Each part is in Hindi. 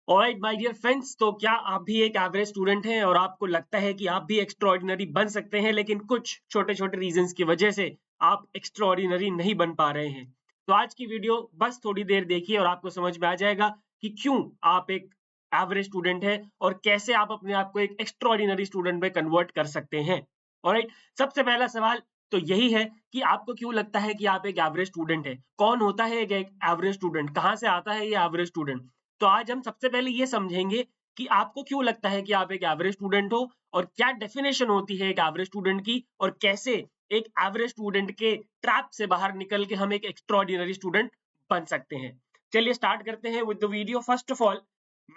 ऑलराइट माय डियर फ्रेंड्स, तो क्या आप भी एक एवरेज स्टूडेंट हैं और आपको लगता है कि आप भी एक्स्ट्राऑर्डिनरी बन सकते हैं, लेकिन कुछ छोटे-छोटे रीजंस की वजह से आप एक्स्ट्राऑर्डिनरी नहीं बन पा रहे हैं? तो आज की वीडियो बस थोड़ी देर देखिए और आपको समझ में आ जाएगा कि क्यों आप एक एवरेज स्टूडेंट हैं और कैसे आप अपने आप को एक एक्स्ट्राऑर्डिनरी स्टूडेंट में कन्वर्ट कर सकते हैं। ऑलराइट, सबसे पहला सवाल तो यही है कि आपको क्यों लगता है कि आप एक एवरेज स्टूडेंट हैं? कौन होता है एक एवरेज स्टूडेंट? कहाँ से आता है ये एवरेज स्टूडेंट? तो आज हम सबसे पहले ये समझेंगे कि आपको क्यों लगता है कि आप एक एवरेज स्टूडेंट हो और क्या डेफिनेशन होती है एक एवरेज स्टूडेंट की और कैसे एक एवरेज स्टूडेंट के ट्रैप से बाहर निकल के हम एक एक्स्ट्राऑर्डिनरी स्टूडेंट बन सकते हैं। चलिए स्टार्ट करते हैं with the video. First of all,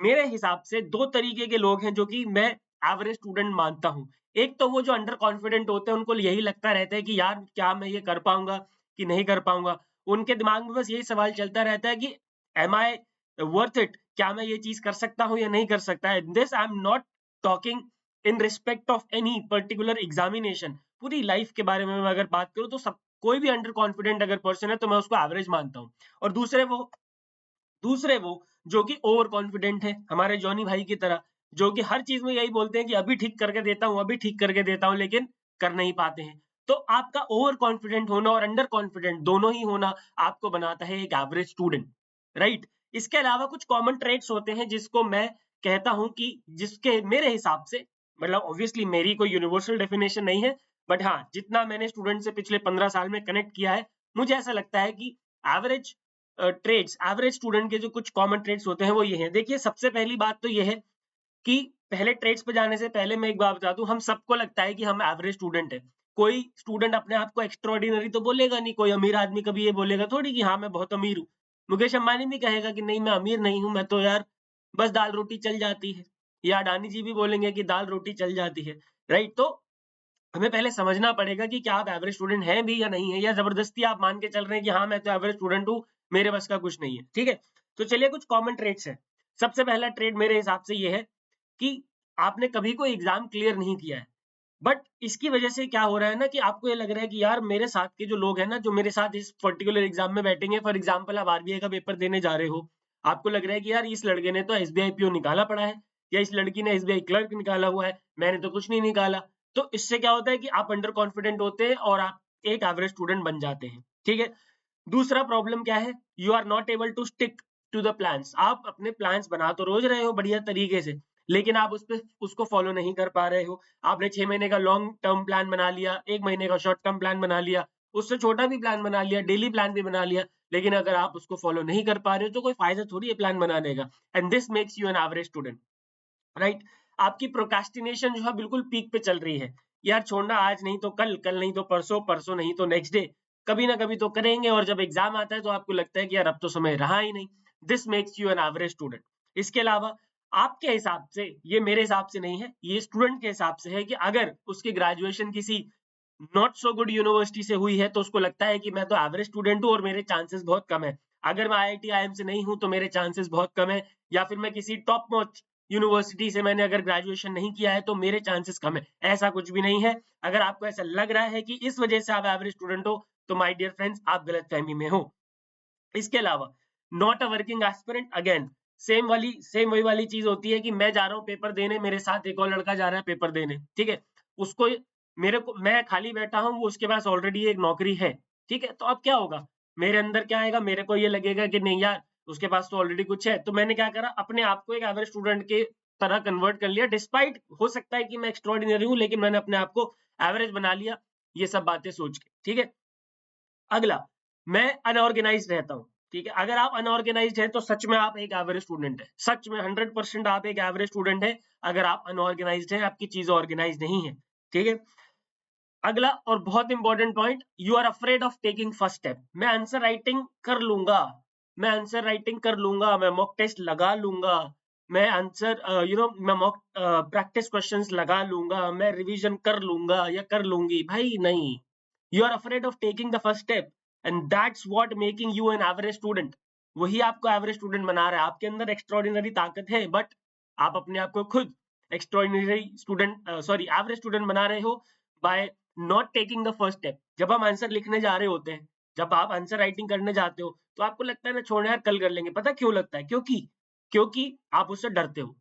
मेरे हिसाब से दो तरीके के लोग हैं जो कि मैं एवरेज स्टूडेंट मानता हूँ। एक तो वो जो अंडर कॉन्फिडेंट होते हैं, उनको यही लगता रहता है कि यार क्या मैं ये कर पाऊंगा कि नहीं कर पाऊंगा। उनके दिमाग में बस यही सवाल चलता रहता है कि एम आई वर्थ इट, क्या मैं ये चीज कर सकता हूँ या नहीं कर सकता है। This I am not talking in respect of any particular examination. पूरी लाइफ के बारे में मैं अगर बात करूँ तो सब कोई भी अंडर कॉन्फिडेंट अगर पर्सन है तो मैं उसको एवरेज मानता हूँ। और दूसरे वो जो कि ओवर कॉन्फिडेंट है, हमारे जॉनी भाई की तरह, जो कि हर चीज में यही बोलते हैं कि अभी ठीक करके देता हूँ, अभी ठीक करके देता हूँ, लेकिन कर नहीं पाते हैं। तो आपका ओवर कॉन्फिडेंट होना और अंडर कॉन्फिडेंट दोनों ही होना आपको बनाता है एक एवरेज स्टूडेंट, राइट? इसके अलावा कुछ कॉमन ट्रेट्स होते हैं जिसको मैं कहता हूं कि जिसके मेरे हिसाब से, मतलब ऑब्वियसली मेरी कोई यूनिवर्सल डेफिनेशन नहीं है, बट हाँ, जितना मैंने स्टूडेंट से पिछले 15 साल में कनेक्ट किया है, मुझे ऐसा लगता है कि एवरेज ट्रेड्स, एवरेज स्टूडेंट के जो कुछ कॉमन ट्रेड्स होते हैं वो ये हैं। देखिए, सबसे पहली बात तो ये है कि पहले ट्रेड्स पे जाने से पहले मैं एक बात बता दूं, हम सबको लगता है कि हम एवरेज स्टूडेंट है। कोई स्टूडेंट अपने आप को एक्स्ट्राऑर्डिनरी तो बोलेगा नहीं। कोई अमीर आदमी कभी ये बोलेगा थोड़ी कि हाँ मैं बहुत अमीर हूँ। मुकेश अंबानी भी कहेगा कि नहीं मैं अमीर नहीं हूँ, मैं तो यार बस दाल रोटी चल जाती है। या अडानी जी भी बोलेंगे कि दाल रोटी चल जाती है, राइट? तो हमें पहले समझना पड़ेगा कि क्या आप एवरेज स्टूडेंट हैं भी या नहीं है, या जबरदस्ती आप मान के चल रहे हैं कि हाँ मैं तो एवरेज स्टूडेंट हूँ, मेरे बस का कुछ नहीं है। ठीक है, तो चलिए कुछ कॉमन ट्रेड्स हैं। सबसे पहला ट्रेड मेरे हिसाब से ये है कि आपने कभी कोई एग्जाम क्लियर नहीं किया है, बट इसकी वजह से क्या हो रहा है ना कि आपको ये लग रहा है कि यार मेरे साथ के जो लोग हैं ना, जो मेरे साथ इस पर्टिकुलर एग्जाम में बैठेंगे, फॉर एग्जाम्पल आप आरबीआई का पेपर देने जा रहे हो, आपको लग रहा है कि यार इस लड़के ने तो एसबीआई पीओ निकाला पड़ा है, या इस लड़की ने एसबीआई क्लर्क निकाला हुआ है, मैंने तो कुछ नहीं निकाला। तो इससे क्या होता है कि आप अंडर कॉन्फिडेंट होते हैं और आप एक एवरेज स्टूडेंट बन जाते हैं। ठीक है, दूसरा प्रॉब्लम क्या है? You are not able to stick to the plans. आप अपने प्लान्स बना तो रोज रहे हो बढ़िया तरीके से, लेकिन आप उसको फॉलो नहीं कर पा रहे हो। आपने 6 महीने का लॉन्ग टर्म प्लान बना लिया, 1 महीने का शॉर्ट टर्म प्लान बना लिया, उससे छोटा भी प्लान बना लिया, डेली प्लान भी बना लिया, लेकिन अगर आप उसको फॉलो नहीं कर पा रहे हो तो कोई फायदा थोड़ी है प्लान बनाने का। And this makes you an average student, right? आपकी प्रोक्रास्टिनेशन जो है बिल्कुल पीक पे चल रही है। यार छोड़ना, आज नहीं तो कल, कल नहीं तो परसों, परसों नहीं तो नेक्स्ट डे, कभी ना कभी तो करेंगे, और जब एग्जाम आता है तो आपको लगता है कि यार अब तो समय रहा ही नहीं। This makes you an average student. इसके अलावा आपके हिसाब से, ये मेरे हिसाब से नहीं है, ये स्टूडेंट के हिसाब से है, कि अगर उसकी ग्रेजुएशन किसी नॉट सो गुड यूनिवर्सिटी से हुई है तो उसको लगता है कि मैं तो एवरेज स्टूडेंट हूँ और मेरे चांसेस बहुत कम है। अगर मैं आईआईटी आईएम से नहीं हूँ तो मेरे चांसेस बहुत कम है, या फिर मैं किसी टॉप नॉच यूनिवर्सिटी से मैंने अगर ग्रेजुएशन नहीं किया है तो मेरे चांसेस कम है। ऐसा कुछ भी नहीं है। अगर आपको ऐसा लग रहा है कि इस वजह से आप एवरेज स्टूडेंट हो, तो माय डियर फ्रेंड्स, आप गलत फहमी में हो। इसके अलावा not a working aspirant, again same वही वाली चीज होती है कि मैं जा रहा हूँ पेपर देने, मेरे साथ एक और लड़का जा रहा है पेपर देने, ठीक है? उसको, मेरे को, मैं खाली बैठा हूँ, वो उसके पास ऑलरेडी एक नौकरी है, ठीक है? तो अब क्या होगा? मेरे अंदर क्या आएगा? मेरे को ये लगेगा कि नहीं यार, उसके पास तो ऑलरेडी कुछ है। तो मैंने क्या करा, अपने आप को एक एवरेज स्टूडेंट के तरह कन्वर्ट कर लिया। डिस्पाइट हो सकता है कि मैं एक्स्ट्रॉर्डिनरी हूँ, लेकिन मैंने अपने आप को एवरेज बना लिया, ये सब बातें सोच के। ठीक है, अगला, मैं अनऑर्गेनाइज्ड रहता हूँ, ठीक है? अगर आप अनऑर्गेनाइज्ड हैं तो सच में आप एक एवरेज स्टूडेंट है। सच में 100% आप एक एवरेज स्टूडेंट है अगर आप अनऑर्गेनाइज्ड हैं, आपकी चीजें ऑर्गेनाइज नहीं है। ठीक है, अगला और बहुत important point, you are afraid of taking first step. मैं आंसर राइटिंग कर लूंगा, मैं आंसर राइटिंग कर लूंगा, मैं मॉक टेस्ट लगा लूंगा, मैं आंसर मैं मॉक प्रैक्टिस क्वेश्चंस लगा लूंगा, मैं रिवीजन कर लूंगा या कर लूंगी। भाई नहीं, you are afraid of taking the first step, and that's what making you an average student. वही आपको एवरेज स्टूडेंट बना रहा है। आपके अंदर एक्स्ट्रॉर्डिनरी ताकत है, बट आप अपने आप को खुद extraordinary student, sorry, average student बना रहे हो by not taking the first step. जब हम आंसर लिखने जा रहे होते हैं, जब आप आंसर राइटिंग करने जाते हो, तो आपको लगता है ना छोड़ यार कल कर लेंगे। पता क्यों लगता है? क्योंकि क्योंकि आप उससे डरते हो,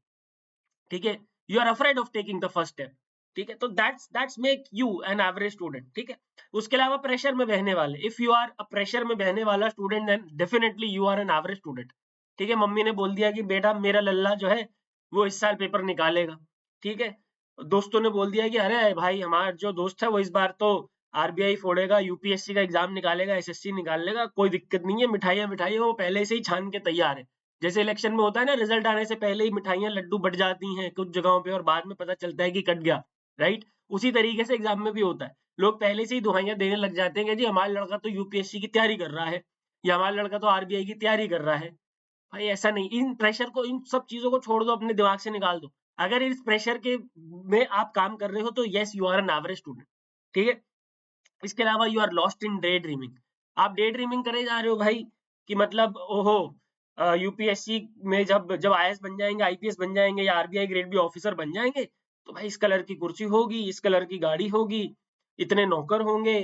ठीक है, you are afraid of taking the first step, ठीक है, तो that's make you an average student, ठीक है। उसके अलावा प्रेशर में बहने वाले, if you are a pressure में बहने वाला student then definitely you are an average student, ठीक है। मम्मी ने बोल दिया कि बेटा मेरा लल्ला जो है वो इस साल पेपर निकालेगा, ठीक है। दोस्तों ने बोल दिया कि अरे भाई हमारा जो दोस्त है वो इस बार तो आरबीआई फोड़ेगा, यूपीएससी का एग्जाम निकालेगा, एसएससी निकाल लेगा, कोई दिक्कत नहीं है, मिठाइयाँ मिठाइयाँ वो पहले से ही छान के तैयार है। जैसे इलेक्शन में होता है ना, रिजल्ट आने से पहले ही मिठाइयाँ लड्डू बट जाती हैं कुछ जगहों पे और बाद में पता चलता है कि कट गया, राइट। उसी तरीके से एग्जाम में भी होता है, लोग पहले से ही दुहाइयां देने लग जाते हैं कि जी हमारा लड़का तो यूपीएससी की तैयारी कर रहा है या हमारा लड़का तो आरबीआई की तैयारी कर रहा है। भाई ऐसा नहीं, इन प्रेशर को, इन सब चीजों को छोड़ दो, अपने दिमाग से निकाल दो। अगर इस प्रेशर के में आप काम कर रहे हो तो yes you are an average student, ठीक है। इसके अलावा you are lost in day dreaming, आप डे ड्रीमिंग करे जा रहे हो भाई, कि मतलब ओहो यूपीएससी में जब जब आईएएस बन जाएंगे, आईपीएस बन जाएंगे या आरबीआई ग्रेड बी ऑफिसर बन जाएंगे तो भाई इस कलर की कुर्सी होगी, इस कलर की गाड़ी होगी, इतने नौकर होंगे,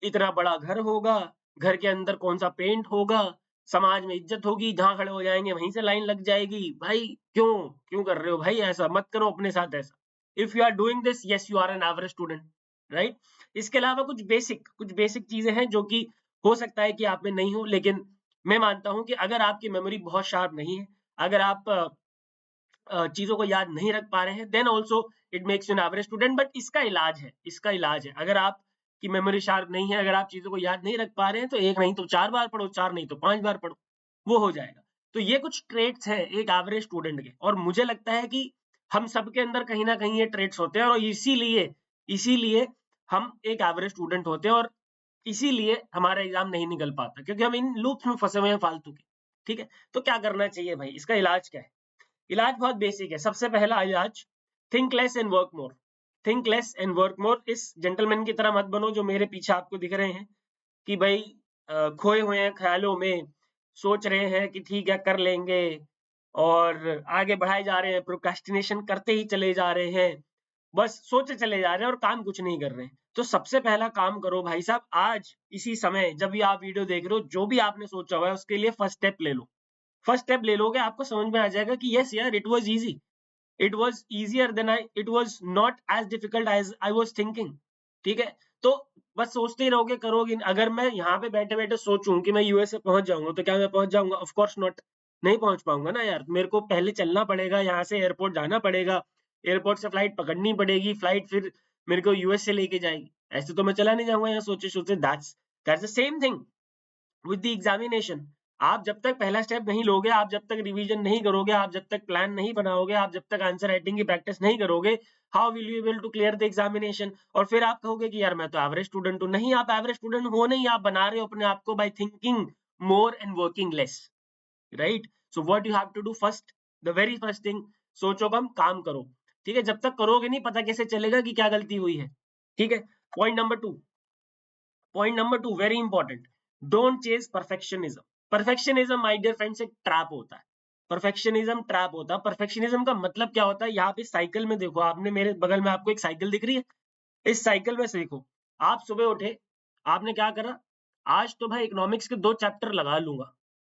इतना बड़ा घर होगा, घर के अंदर कौन सा पेंट होगा, समाज में इज्जत होगी, जहां खड़े हो जाएंगे वहीं से लाइन लग जाएगी। भाई क्यों क्यों कर रहे हो भाई, ऐसा मत करो अपने साथ ऐसा। If you are doing this yes you are an average student, right. इसके अलावा कुछ बेसिक चीजें हैं जो कि हो सकता है कि आप में नहीं हो, लेकिन मैं मानता हूं कि अगर आपकी मेमोरी बहुत शार्प नहीं है, अगर आप चीजों को याद नहीं रख पा रहे हैं, then also it makes you an average student. But इसका इलाज है, इसका इलाज है। अगर आप की मेमोरी शार्प नहीं है, अगर आप चीजों को याद नहीं रख पा रहे हैं, तो एक नहीं तो 4 बार पढ़ो, 4 नहीं तो 5 बार पढ़ो, वो हो जाएगा। तो ये कुछ ट्रेट्स हैं एक एवरेज स्टूडेंट के, और मुझे लगता है कि हम सबके अंदर कहीं ना कहीं ये ट्रेट्स होते हैं, और इसीलिए इसीलिए हम एक एवरेज स्टूडेंट होते हैं, और इसीलिए हमारा एग्जाम नहीं निकल पाता, क्योंकि हम इन लूप्स में फंसे हुए हैं फालतू के, ठीक है। तो क्या करना चाहिए भाई, इसका इलाज क्या है? इलाज बहुत बेसिक है। सबसे पहला इलाज, think less and work more. Think less and work मोर। इस जेंटलमैन की तरह मत बनो जो मेरे पीछे आपको दिख रहे हैं कि भाई खोए हुए हैं ख्यालों में, सोच रहे हैं कि ठीक है कर लेंगे, और आगे बढ़ाए जा रहे हैं, प्रोक्रेस्टिनेशन करते ही चले जा रहे हैं, बस सोचे चले जा रहे हैं और काम कुछ नहीं कर रहे हैं। तो सबसे पहला काम करो भाई साहब, आज इसी समय जब भी आप वीडियो देख रहे हो, जो भी आपने सोचा हुआ है उसके लिए फर्स्ट स्टेप ले लो। फर्स्ट स्टेप ले लोगे, आपको समझ में आ जाएगा कि यस यार, it was easy, it was easier than I, it was not as difficult as I was thinking, ठीक है। तो बस सोचते ही रहोगे, करोगे। अगर मैं यहाँ पे बैठे बैठे सोचूं कि मैं यूएसए पहुंच जाऊंगा, तो क्या मैं पहुंच जाऊंगा? ऑफ कोर्स नॉट, नहीं पहुंच पाऊंगा ना यार। मेरे को पहले चलना पड़ेगा, यहाँ से एयरपोर्ट जाना पड़ेगा, एयरपोर्ट से फ्लाइट पकड़नी पड़ेगी, फ्लाइट फिर मेरे को यूएसए लेके जाएगी। ऐसे तो मैं चला नहीं जाऊंगा यहाँ सोचे सोचे। That's the same thing with the examination. आप जब तक पहला स्टेप नहीं लोगे, आप जब तक रिवीजन नहीं करोगे, आप जब तक प्लान नहीं बनाओगे, आप जब तक आंसर राइटिंग की प्रैक्टिस नहीं करोगे, how will you able to clear the examination? और फिर आप कहोगे कि यार मैं तो एवरेज स्टूडेंट हूं। नहीं, आप एवरेज स्टूडेंट हो नहीं, आप बना रहे हो अपने आप को by thinking more and working less, right. So what you have to do first, the very first thing, सोचो कम, काम करो, ठीक है। जब तक करोगे नहीं, पता कैसे चलेगा कि क्या गलती हुई है, ठीक है। Point number two, very important, don't chase perfectionism. Perfectionism my dear friends एक ट्रैप होता है। परफेक्शनिज्म ट्रैप होता है। परफेक्शनिज्म का मतलब क्या होता है? यहाँ पे साइकिल में देखो, आपने मेरे बगल में आपको एक साइकिल दिख रही है, इस साइकिल में से देखो, आप सुबह उठे, आपने क्या करा, आज तो भाई इकोनॉमिक्स के 2 चैप्टर लगा लूंगा,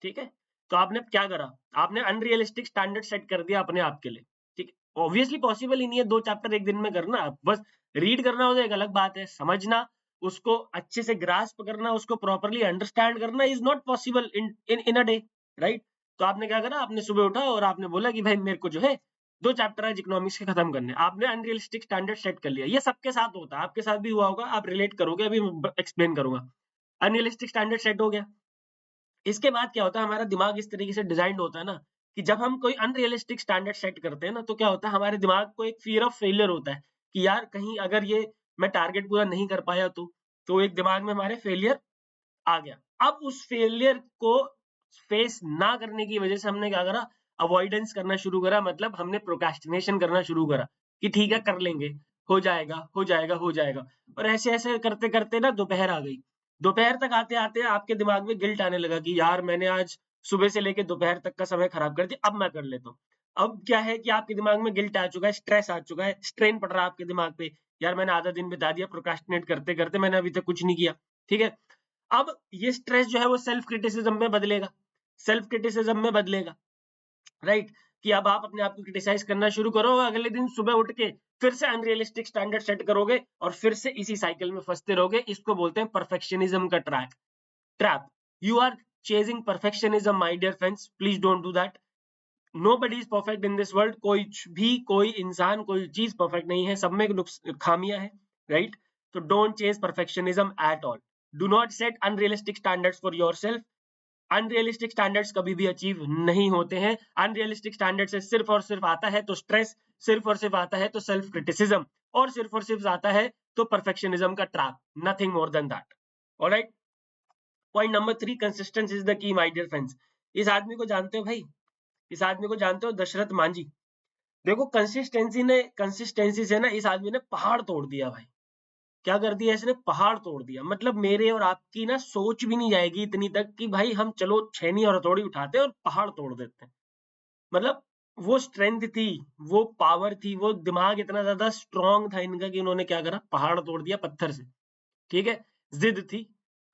ठीक है। तो आपने क्या करा, आपने अनरियलिस्टिक स्टैंडर्ड सेट कर दिया अपने आप के लिए, ठीक है। ऑब्वियसली पॉसिबल ही नहीं है 2 चैप्टर एक दिन में करना। बस रीड करना हो तो एक अलग बात है, समझना, उसको अच्छे से ग्रास्प करना, उसको प्रॉपरली अंडरस्टैंड करना is not possible in in in a day, right. तो आपने क्या करा, आपने सुबह उठा और आपने बोला कि भाई मेरे को जो है 2 चैप्टर आज इकोनॉमिक्स के खत्म करने। आपने अनरियलिस्टिक स्टैंडर्ड सेट कर लिया। ये सबके साथ होता है, आपके साथ भी हुआ होगा, आप रिलेट करोगे, अभी मैं एक्सप्लेन करूंगा। अनरियलिस्टिक स्टैंडर्ड सेट हो गया। इसके बाद क्या होता है, हमारा दिमाग इस तरीके से डिजाइन होता है ना, कि जब हम कोई अनरियलिस्टिक स्टैंडर्ड सेट करते हैं ना, तो क्या होता है, हमारे दिमाग को एक फियर ऑफ फेलियर होता है कि यार कहीं अगर ये मैं टारगेट पूरा नहीं कर पाया तो एक दिमाग में हमारे फेलियर आ गया। अब उस फेलियर को फेस ना करने की वजह से हमने क्या करा, अवॉइडेंस करना शुरू करा, मतलब हमने प्रोक्रेस्टिनेशन करना शुरू करा कि ठीक है कर लेंगे, हो जाएगा हो जाएगा हो जाएगा। और ऐसे ऐसे करते करते ना दोपहर आ गई। दोपहर तक आते आते आपके दिमाग में गिल्ट आने लगा कि यार मैंने आज सुबह से लेके दोपहर तक का समय खराब कर दिया, अब मैं कर लेता हूँ। अब क्या है कि आपके दिमाग में गिल्ट आ चुका है, स्ट्रेस आ चुका है, स्ट्रेन पड़ रहा है आपके दिमाग पे, यार मैंने आधा दिन बिता दिया प्रोक्रेस्टिनेट करते करते, मैंने अभी तक कुछ नहीं किया, ठीक है। अब ये स्ट्रेस जो है वो सेल्फ क्रिटिसिज्म में बदलेगा, सेल्फ क्रिटिसिज्म में बदलेगा। राइट, कि अब आप अपने आप को क्रिटिसाइज करना शुरू करो और अगले दिन सुबह उठ के फिर से अनरियलिस्टिक स्टैंडर्ड सेट करोगे और फिर से इसी साइकिल में फंसते रहोगे। इसको बोलते हैं परफेक्शनिज्म का trap. You are chasing perfectionism my dear friends, please don't do that. Nobody is perfect in this world. कोई इंसान, कोई चीज परफेक्ट नहीं है, सब में खामियां है, राइट। तो don't chase perfectionism at all. Do not set unrealistic standards for yourself. Unrealistic standards कभी भी अचीव नहीं होते हैं। अनरियलिस्टिक स्टैंडर्ड से सिर्फ और सिर्फ आता है तो स्ट्रेस, सिर्फ और सिर्फ आता है तो सेल्फ क्रिटिसिज्म, और सिर्फ और सिर्फ आता है तो परफेक्शनिज्म का trap, nothing more than that. Alright, point number 3, consistency is the key my dear friends. इस आदमी को जानते हो भाई? इस आदमी को जानते हो? दशरथ मांझी। देखो, कंसिस्टेंसी से ना इस आदमी ने पहाड़ तोड़ दिया भाई। क्या कर दिया इसने? पहाड़ तोड़ दिया। मतलब मेरे और आपकी ना सोच भी नहीं जाएगी इतनी तक कि भाई हम चलो छेनी और हथौड़ी उठाते हैं और पहाड़ तोड़ देते हैं। मतलब वो स्ट्रेंथ थी, वो पावर थी, वो दिमाग इतना ज्यादा स्ट्रांग था इनका कि उन्होंने क्या करा? पहाड़ तोड़ दिया पत्थर से। ठीक है, जिद थी।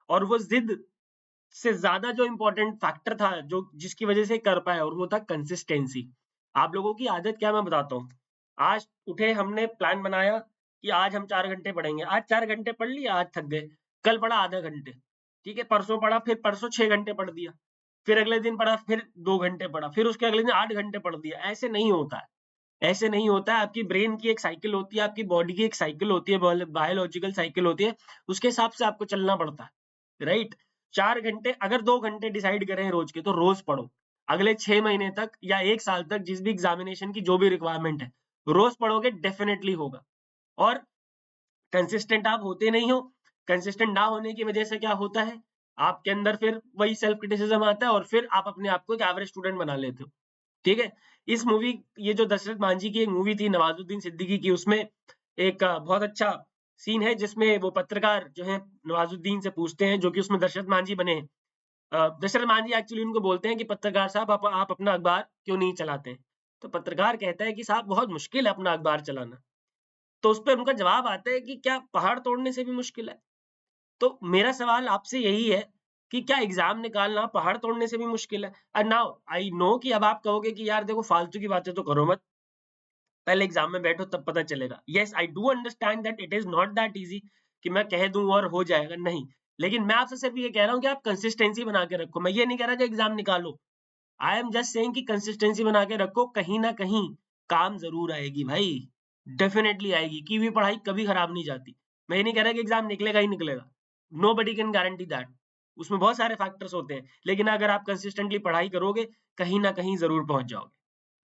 और वो जिद से ज्यादा जो इंपॉर्टेंट फैक्टर था जो जिसकी वजह से कर पाए, और वो था कंसिस्टेंसी। आप लोगों की आदत क्या, मैं बताता हूँ। आज उठे, हमने प्लान बनाया कि आज हम 4 घंटे पढ़ेंगे। आज 4 घंटे पढ़ लिया, आज थक गए। कल पढ़ा आधा घंटे, ठीक है। परसों पढ़ा, फिर परसों 6 घंटे पढ़ दिया। फिर अगले दिन पढ़ा, फिर 2 घंटे पढ़ा, फिर उसके अगले दिन 8 घंटे पढ़ दिया। ऐसे नहीं होता है, ऐसे नहीं होता है। आपकी ब्रेन की एक साइकिल होती है, आपकी बॉडी की एक साइकिल होती है, बायोलॉजिकल साइकिल होती है। उसके हिसाब से आपको चलना पड़ता है, राइट। 4 घंटे, अगर 2 घंटे डिसाइड करें रोज के, तो रोज पढ़ो। अगले 6 महीने तक या 1 साल तक, जिस भी एग्जामिनेशन की जो भी रिक्वायरमेंट है, रोज पढ़ोगे, डेफिनेटली होगा। और कंसिस्टेंट आप होते नहीं हो। कंसिस्टेंट ना होने की वजह से क्या होता है? आपके अंदर फिर वही सेल्फ क्रिटिसिज्म आता है और फिर आप अपने आप को एक एवरेज स्टूडेंट बना लेते हो। ठीक है, इस मूवी, ये जो दशरथ मांझी की एक मूवी थी नवाजुद्दीन सिद्दीकी की, उसमें एक बहुत अच्छा सीन है जिसमें वो पत्रकार जो है नवाजुद्दीन से पूछते हैं, जो कि उसमें दशरथ मांझी बने हैं। दशरथ मांझी एक्चुअली उनको बोलते हैं कि पत्रकार साहब, आप अपना अखबार क्यों नहीं चलाते? तो पत्रकार कहता है कि साहब बहुत मुश्किल है अपना अखबार चलाना। तो उस पर उनका जवाब आता है कि क्या पहाड़ तोड़ने से भी मुश्किल है? तो मेरा सवाल आपसे यही है कि क्या एग्जाम निकालना पहाड़ तोड़ने से भी मुश्किल है? एंड नाउ आई नो कि अब आप कहोगे कि यार देखो, फालतू की बातें तो करो मत, पहले एग्जाम में बैठो तब पता चलेगा। Yes, I do understand that it is not that easy कि मैं कह दूं और हो जाएगा, नहीं। लेकिन मैं आपसे सिर्फ ये कह रहा हूँ कि आप कंसिस्टेंसी बना के रखो। मैं ये नहीं कह रहा कि एग्जाम निकालो। आई एम जस्ट सेइंग कि कंसिस्टेंसी बना के रखो, कहीं ना कहीं काम जरूर आएगी भाई, डेफिनेटली आएगी। की हुई पढ़ाई कभी खराब नहीं जाती। मैं ये नहीं कह रहा कि एग्जाम निकलेगा ही निकलेगा, nobody can guarantee that. उसमें बहुत सारे फैक्टर्स होते हैं, लेकिन अगर आप कंसिस्टेंटली पढ़ाई करोगे, कहीं ना कहीं जरूर पहुंच जाओगे।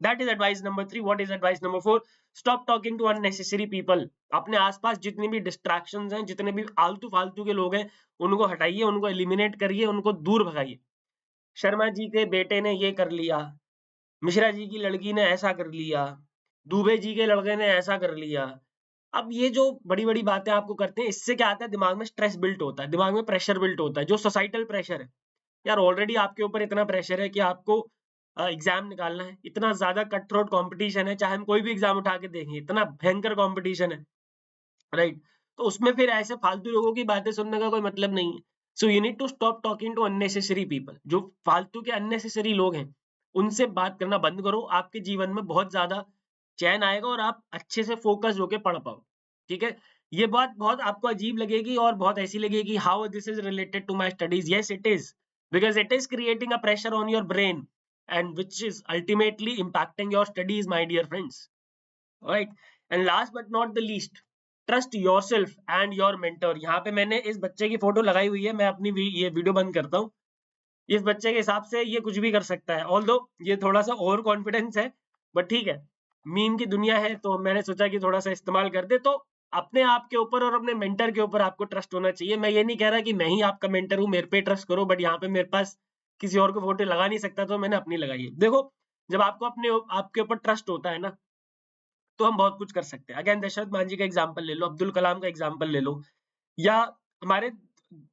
That is advice number 3। What is advice number 4? Stop talking to unnecessary people. अपने आसपास जितनी भी डिस्ट्रैक्शंस हैं, जितने भी आलतू फालतू के लोग हैं, उनको हटाइए, उनको एलिमिनेट करिए, उनको दूर भगाइए। शर्मा जी के बेटे ने ये कर लिया, मिश्रा जी की लड़की ने ऐसा कर लिया, दुबे जी के लड़के ने ऐसा कर लिया। अब ये जो बड़ी-बड़ी बातें आपको करते हैं, इससे क्या आता है? दिमाग में स्ट्रेस बिल्ट होता है, दिमाग में प्रेशर बिल्ट होता है, जो सोसाइटल प्रेशर है। यार ऑलरेडी आपके ऊपर इतना प्रेशर है कि आपको एग्जाम निकालना है, इतना ज्यादा कट थ्रोट कॉम्पिटिशन है, चाहे हम कोई भी एग्जाम उठा के देखें, इतना भयंकर कॉम्पिटिशन है, राइट। तो उसमें फिर ऐसे फालतू लोगों की बातें सुनने का कोई मतलब नहीं है। So you need to stop talking to unnecessary people. जो फालतू के अननेसेसरी लोग हैं, उनसे बात करना बंद करो। आपके जीवन में बहुत ज्यादा चैन आएगा और आप अच्छे से फोकस होके पढ़ पाओ। ठीक है, ये बात बहुत आपको अजीब लगेगी और बहुत ऐसी लगेगी, how this is related to my studies. Yes it is, because it is creating a pressure on your brain and which is ultimately impacting your studies, my dear friends. Right, and last but not the least, trust yourself and your mentor. यहाँ पे मैंने इस बच्चे की फोटो लगाई हुई है, मैं अपनी ये वीडियो बंद करता हूँ। इस बच्चे के हिसाब से ये कुछ भी कर सकता है, ऑल्दो ये थोड़ा सा ओवर कॉन्फिडेंस है, बट ठीक है, मीम की दुनिया है तो मैंने सोचा कि थोड़ा सा इस्तेमाल कर दे। तो अपने आप के ऊपर और अपने मेंटर के ऊपर आपको ट्रस्ट होना चाहिए। मैं ये नहीं कह रहा कि मैं ही आपका मेंटर हूँ, मेरे पे ट्रस्ट करो, बट यहाँ पे मेरे पास किसी और को फोटो लगा नहीं सकता, तो मैंने अपनी लगाई है। देखो, जब आपको आपके ऊपर ट्रस्ट होता है ना, तो हम बहुत कुछ कर सकते हैं। अगेन दशरथ मांझी का एग्जाम्पल ले लो, अब्दुल कलाम का एग्जाम्पल ले लो, या हमारे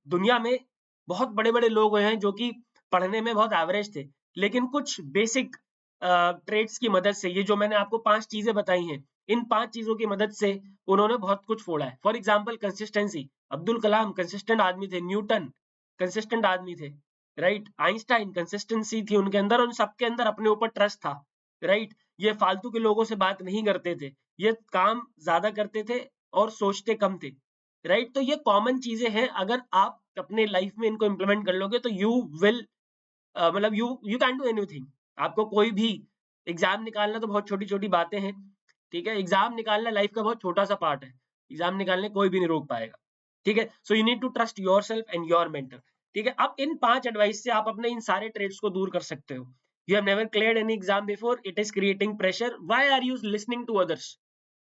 दुनिया में बहुत बड़े-बड़े लोग हैं जो कि पढ़ने में बहुत एवरेज थे, लेकिन कुछ बेसिक ट्रेड्स की मदद से, ये जो मैंने आपको 5 चीजें बताई हैं, इन 5 चीजों की मदद से उन्होंने बहुत कुछ फोड़ा है। For example consistency, Abdul Kalam consistent आदमी थे, न्यूटन कंसिस्टेंट आदमी थे, राइट। आइंस्टाइन, कंसिस्टेंसी थी उनके अंदर, उन सबके अंदर अपने ऊपर ट्रस्ट था, राइट। ये फालतू के लोगों से बात नहीं करते थे, ये काम ज्यादा करते थे और सोचते कम थे, राइट। तो ये कॉमन चीजें हैं, अगर आप अपने लाइफ में इनको इम्प्लीमेंट कर लोगे तो यू विल मतलब यू कैन डू एनीथिंग। आपको कोई भी एग्जाम निकालना तो बहुत छोटी छोटी बातें हैं, ठीक है। एग्जाम निकालना लाइफ का बहुत छोटा सा पार्ट है, एग्जाम निकालने कोई भी नहीं रोक पाएगा, ठीक है। So you need to trust yourself and your mentor, ठीक है। अब इन 5 एडवाइस से आप अपने इन सारे ट्रेड्स को दूर कर सकते हो। You have never cleared any exam before, it is creating pressure, why are you listening to others?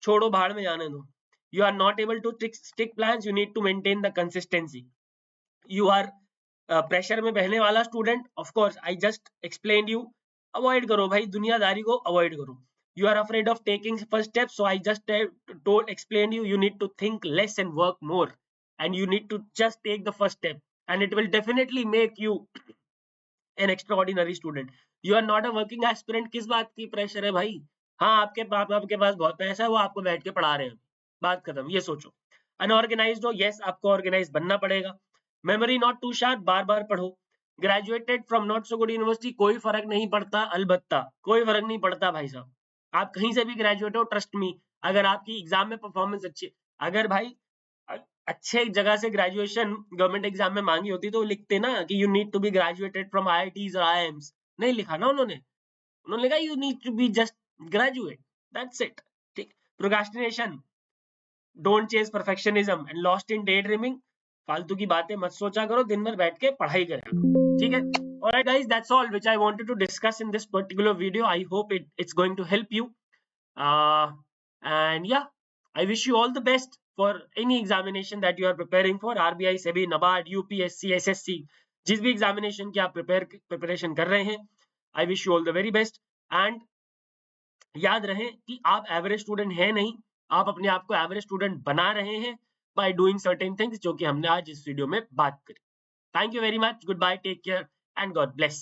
छोड़ो, भाड़ में जाने दो। You are not able to stick plans, you need to maintain the consistency. You are pressure में बहने वाला student, of course I just explain you, avoid करो भाई, दुनियादारी को अवॉइड करो। You are afraid of taking first step, so I just told explain you need to think less and work more, and you need to just take the first step and it will definitely make you an extraordinary student. You are not a working aspirant, किस बात की प्रेशर है भाई? हाँ, आपके पापा आपके पास बहुत पैसा है, वो आपको बैठ के पढ़ा रहे हैं, बात खत्म, ये सोचो। अनऑर्गेनाइज्ड हो, यस आपको ऑर्गेनाइज बनना पड़ेगा। मेमोरी नॉट टू शार्प, बार बार पढ़ो। Graduated from not so good university, कोई फर्क नहीं पड़ता, अलबत्ता कोई फर्क नहीं पड़ता भाई साहब। आप कहीं से भी ग्रेजुएट हो, ट्रस्ट मी, अगर आपकी एग्जाम में परफॉर्मेंस अच्छी, अगर भाई अच्छे जगह से ग्रेजुएशन गवर्नमेंट एग्जाम में मांगी होती तो लिखते ना कि you need to be graduated from IITs और आईआईएम्स, नहीं लिखा ना उन्होंने। उन्होंने लिखा you need to be just graduate, that's it, ठीक। Procrastination, don't chase perfectionism and lost in day dreaming, फालतू की बातें मत सोचा करो, दिन भर बैठ के पढ़ाई करें, ठीक है। Alright guys, that's all which I wanted to discuss in this particular video. I hope it's going to help you. And yeah, I wish you all the best for any examination that you are preparing for, RBI, SEBI, NABARD, UPSC, SSC, जिस भी एग्जामिनेशन की आप प्रिपरेशन कर रहे हैं, I wish you all the very best. And याद रहे कि आप एवरेज स्टूडेंट हैं नहीं, आप अपने आप को एवरेज स्टूडेंट बना रहे हैं by doing certain things, जो कि हमने आज इस वीडियो में बात करी। Thank you very much, goodbye, take care and God bless.